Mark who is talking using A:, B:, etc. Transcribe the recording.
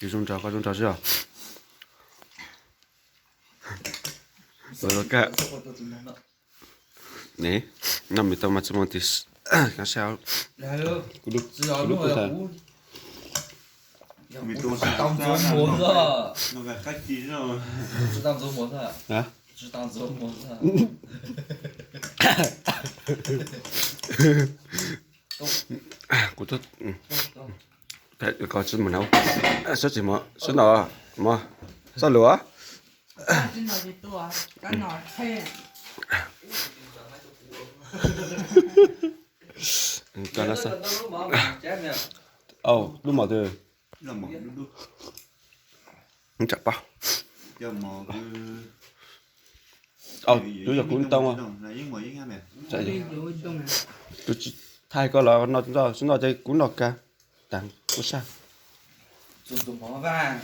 A: Đi dùng trà có dùng trà chưa rồi cả nè nằm bị tao mà chỉ muốn tí cái sao cú đục cái thằng
B: 当做模特，
C: 那个太低了。
B: 是当做模特，hả 是当做模特。
A: cú thích thế có chút mà nấu số chỉ số nào mà số lúa
D: cái nồi thì tua cái nồi thêm
A: cho nó sao lúc mà từ
C: Là mỏng đúc đúc.
A: không chặt bao
C: Giờ mò cứ.
A: chú giờ cuốn tông à
C: Là những mấy nghe mẹ.
A: chạy đi
D: đi vô trong này
A: chú thay có là nó chúng ta chơi cuốn lọt ca tặng có sao
B: 做做模范。